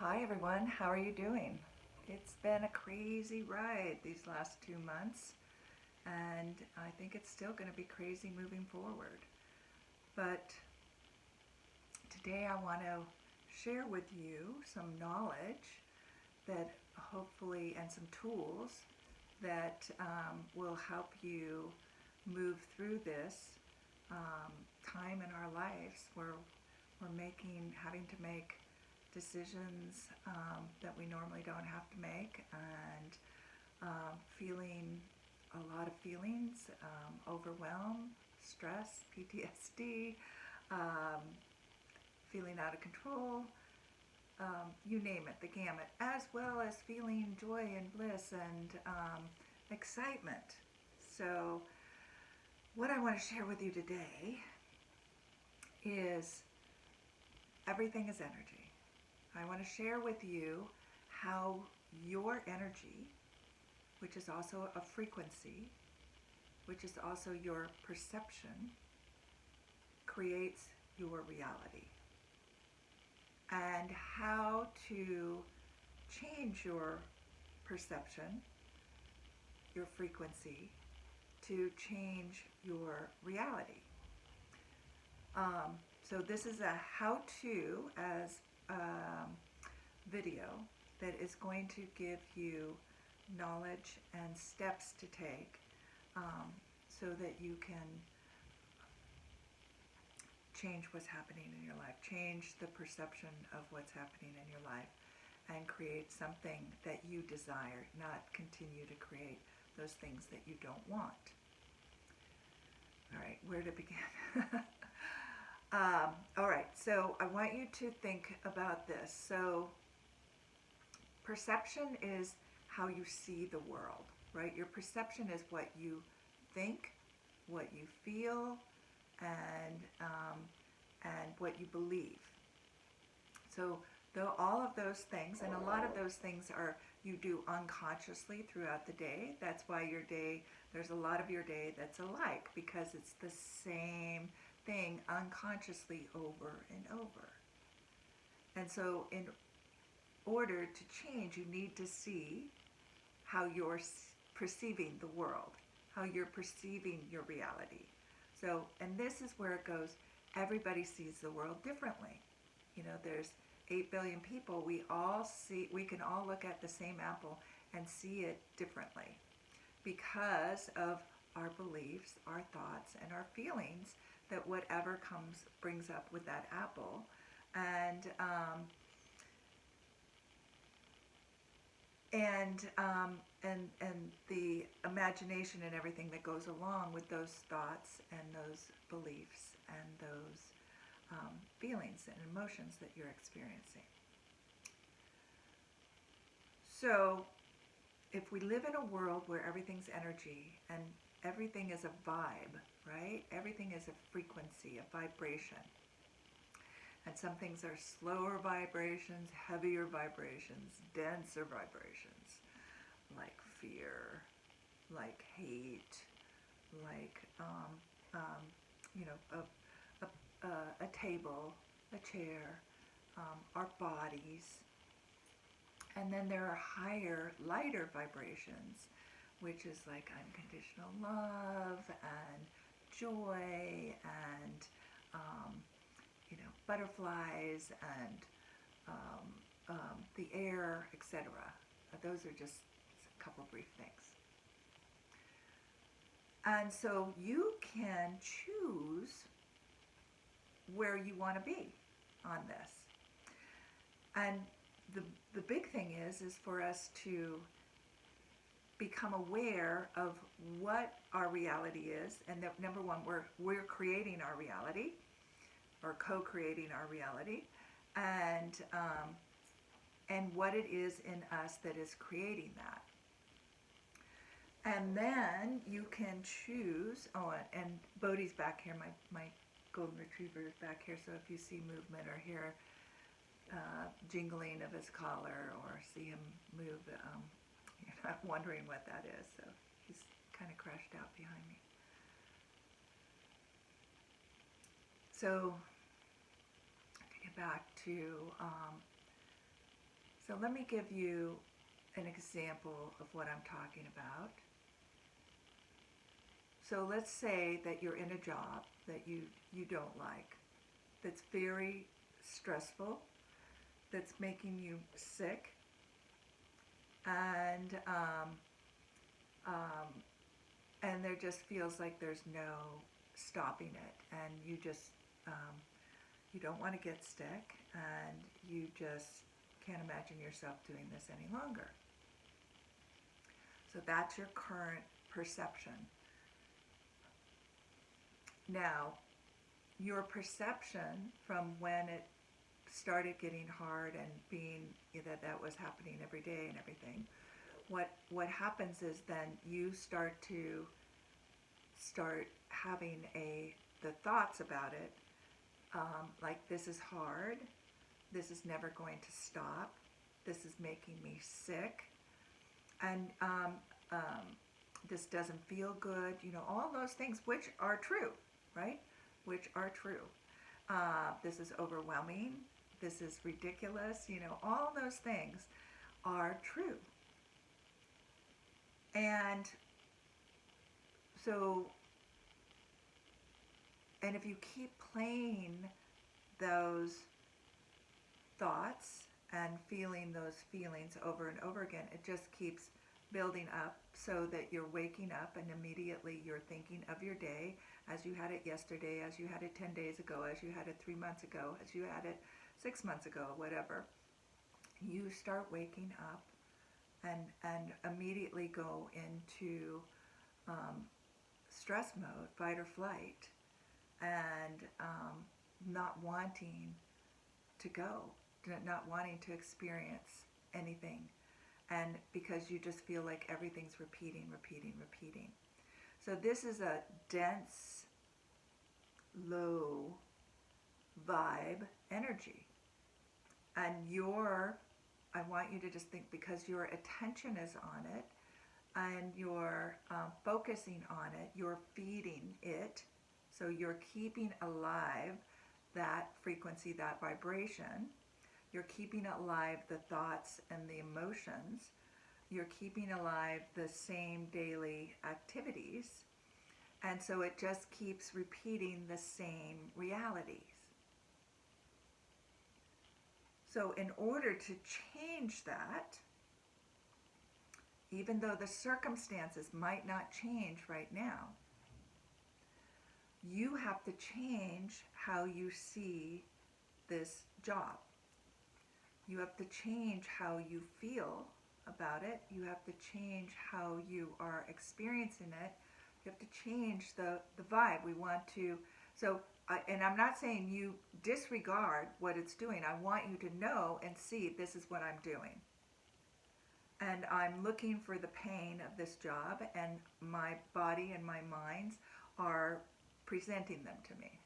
Hi everyone, how are you doing? It's been a crazy ride these last 2 months, and I think it's still going to be crazy moving forward. But today I want to share with you some knowledge that hopefully, and some tools that will help you move through this time in our lives where we're having to make decisions that we normally don't have to make, and feeling a lot of feelings, overwhelm, stress, PTSD, um, feeling out of control, you name it, the gamut, as well as feeling joy and bliss and excitement. So, what I want to share with you today is everything is energy. I want to share with you how your energy, which is also a frequency, which is also your perception, creates your reality, and how to change your perception, your frequency, to change your reality. So this is a how-to as video that is going to give you knowledge and steps to take, so that you can change what's happening in your life, change the perception of what's happening in your life, and create something that you desire, not continue to create those things that you don't want. All right, where to begin? All right, so I want you to think about this. So perception is how you see the world, right? Your perception is what you think, what you feel, and what you believe. So though all of those things, and a lot of those things are you do unconsciously throughout the day. That's why your day, there's a lot of your day that's alike, because it's the same thing unconsciously over and over. And so in order to change, you need to see how you're perceiving the world, how you're perceiving your reality. So, and this is where it goes, everybody sees the world differently. You know, there's 8 billion people, we can all look at the same apple and see it differently because of our beliefs, our thoughts, and our feelings, that whatever brings up with that apple, and the imagination and everything that goes along with those thoughts and those beliefs and those feelings and emotions that you're experiencing. So if we live in a world where everything's energy and everything is a vibe, right? Everything is a frequency, a vibration. And some things are slower vibrations, heavier vibrations, denser vibrations, like fear, like hate, like a table, a chair, our bodies. And then there are higher, lighter vibrations, which is like unconditional love and joy and butterflies and the air, etc. Those are just a couple brief things. And so you can choose where you want to be on this. And the big thing is for us to become aware of what our reality is, and that number one, we're creating our reality, or co-creating our reality, and what it is in us that is creating that. And then you can choose, and Bodhi's back here, my golden retriever is back here, so if you see movement or hear jingling of his collar or see him move, you're not wondering what that is. So he's kind of crashed out behind me. So to get back to So let me give you an example of what I'm talking about. So let's say that you're in a job that you don't like, that's very stressful, that's making you sick, and there just feels like there's no stopping it, and you don't want to get sick, and you just can't imagine yourself doing this any longer. So that's your current perception. Now, your perception from when it started getting hard and being that was happening every day and everything, what happens is then you start having the thoughts about it, like, this is hard, this is never going to stop, this is making me sick, and this doesn't feel good, all those things, which are true, right? Which are true. This is overwhelming, this is ridiculous, all those things are true. And so, and if you keep playing those thoughts and feeling those feelings over and over again, it just keeps building up, so that you're waking up and immediately you're thinking of your day as you had it yesterday, as you had it 10 days ago, as you had it 3 months ago, as you had it 6 months ago, whatever. You start waking up and immediately go into stress mode, fight or flight, and not wanting to go, not wanting to experience anything, and because you just feel like everything's repeating. So this is a dense, low vibe energy, and I want you to just think, because your attention is on it and you're focusing on it, you're feeding it, so you're keeping alive that frequency, that vibration. You're keeping alive the thoughts and the emotions. You're keeping alive the same daily activities. And so it just keeps repeating the same realities. So in order to change that, even though the circumstances might not change right now, you have to change how you see this job. You have to change how you feel about it. You have to change how you are experiencing it. You have to change the vibe. We want to, and I'm not saying you disregard what it's doing. I want you to know and see, this is what I'm doing. And I'm looking for the pain of this job, and my body and my minds are presenting them to me.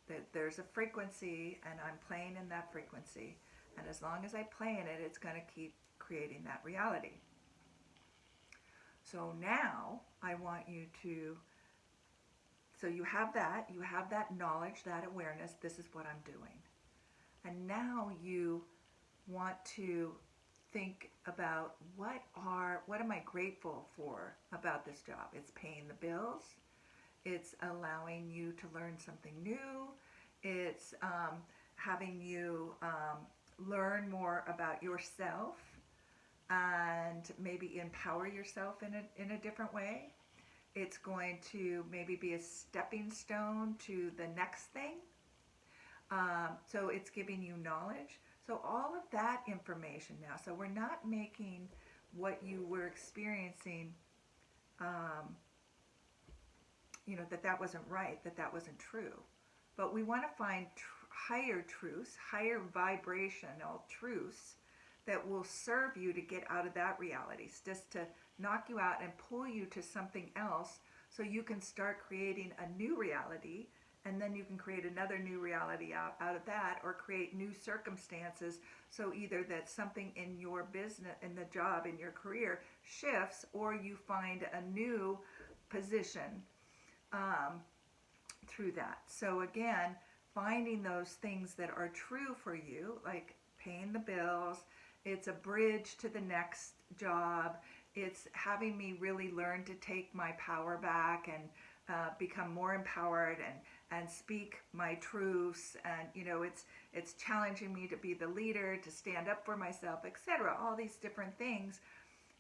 That there's a frequency, and I'm playing in that frequency. And as long as I play in it, it's going to keep creating that reality. So now I want you to, so you have that knowledge, that awareness, this is what I'm doing. And now you want to think about what am I grateful for about this job? It's paying the bills. It's allowing you to learn something new. It's having you learn more about yourself and maybe empower yourself in a different way. It's going to maybe be a stepping stone to the next thing. So it's giving you knowledge. So all of that information now. So we're not making what you were experiencing, that wasn't right, that wasn't true. But we want to find higher truths, higher vibrational truths that will serve you to get out of that reality, just to knock you out and pull you to something else, so you can start creating a new reality, and then you can create another new reality out of that, or create new circumstances, so either that something in your business, in the job, in your career shifts, or you find a new position through that. So again, finding those things that are true for you, like paying the bills It's a bridge to the next job. It's having me really learn to take my power back and become more empowered and speak my truths. And it's challenging me to be the leader, to stand up for myself, etc. All these different things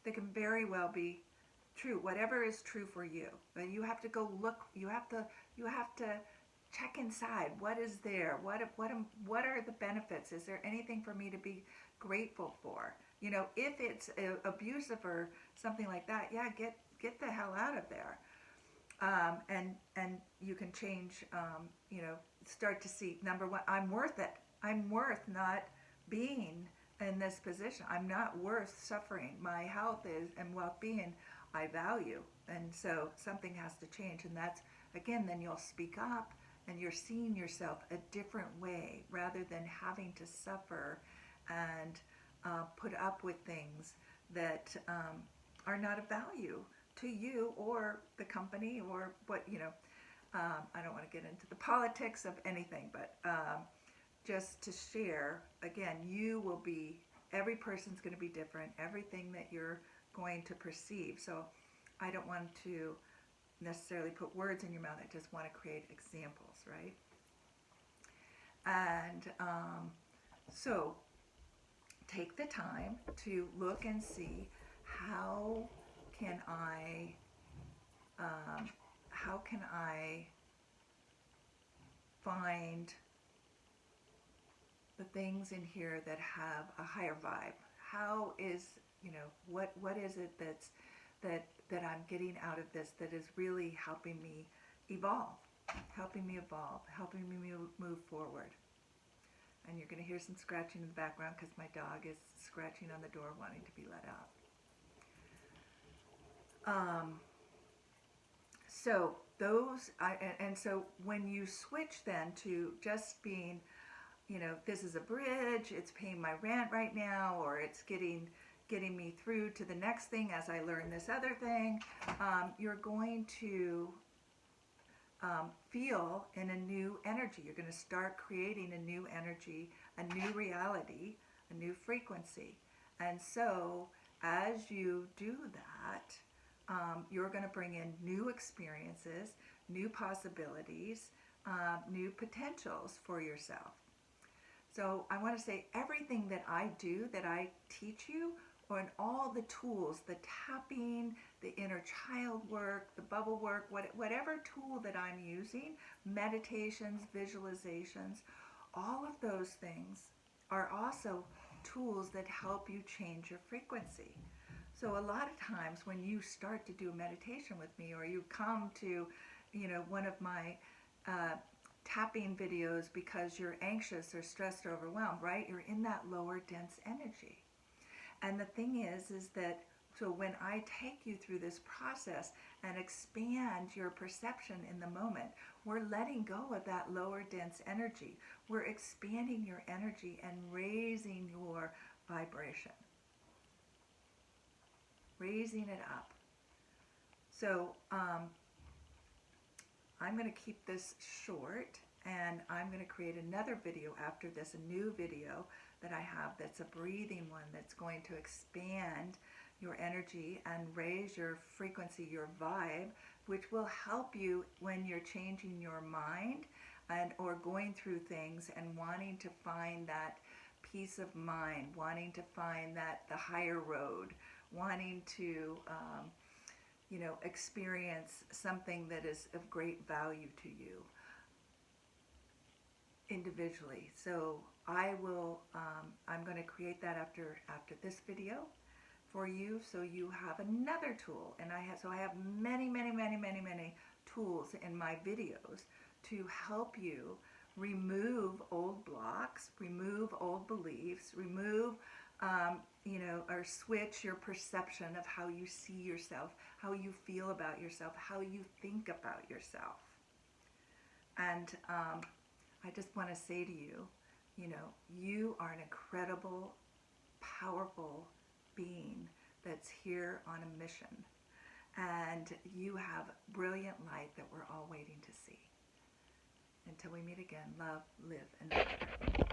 that can very well be true. Whatever is true for you, but you have to go look. You have to check inside. What is there? What are the benefits? Is there anything for me to be grateful for? If it's abusive or something like that, yeah, get the hell out of there. And you can change. Start to see, number one, I'm worth it. I'm worth not being in this position. I'm not worth suffering. My health is and well-being I value, and so something has to change. And that's, again, then you'll speak up, and you're seeing yourself a different way rather than having to suffer and put up with things that are not of value to you or the company or what. I don't want to get into the politics of anything, but just to share, again, every person's going to be different, everything that you're going to perceive. So I don't want to necessarily put words in your mouth. I just want to create examples, right? And so take the time to look and see how can I find the things in here that have a higher vibe. How is, what is it that I'm getting out of this that is really helping me evolve, helping me move forward. And you're going to hear some scratching in the background because my dog is scratching on the door wanting to be let out. So so when you switch then to just being, this is a bridge, it's paying my rent right now, or it's getting me through to the next thing as I learn this other thing, you're going to feel in a new energy. You're going to start creating a new energy, a new reality, a new frequency. And so as you do that, you're going to bring in new experiences, new possibilities, new potentials for yourself. So I want to say everything that I do, that I teach you, and all the tools, the tapping, the inner child work, the bubble work, whatever tool that I'm using, meditations, visualizations, all of those things are also tools that help you change your frequency. So a lot of times when you start to do a meditation with me, or you come to, one of my tapping videos because you're anxious or stressed or overwhelmed, right? You're in that lower dense energy. And the thing is that, so when I take you through this process and expand your perception in the moment, we're letting go of that lower dense energy. We're expanding your energy and raising your vibration. Raising it up. So I'm going to keep this short, and I'm going to create another video after this, a new video that I have that's a breathing one that's going to expand your energy and raise your frequency, your vibe, which will help you when you're changing your mind and or going through things and wanting to find that peace of mind, wanting to find that the higher road, wanting to experience something that is of great value to you individually. So I will, I'm going to create that after this video for you, so you have another tool. And I have many tools in my videos to help you remove old blocks, remove old beliefs, remove or switch your perception of how you see yourself, how you feel about yourself, how you think about yourself. And I just want to say to you, you are an incredible, powerful being that's here on a mission. And you have brilliant light that we're all waiting to see. Until we meet again, love, live, and live.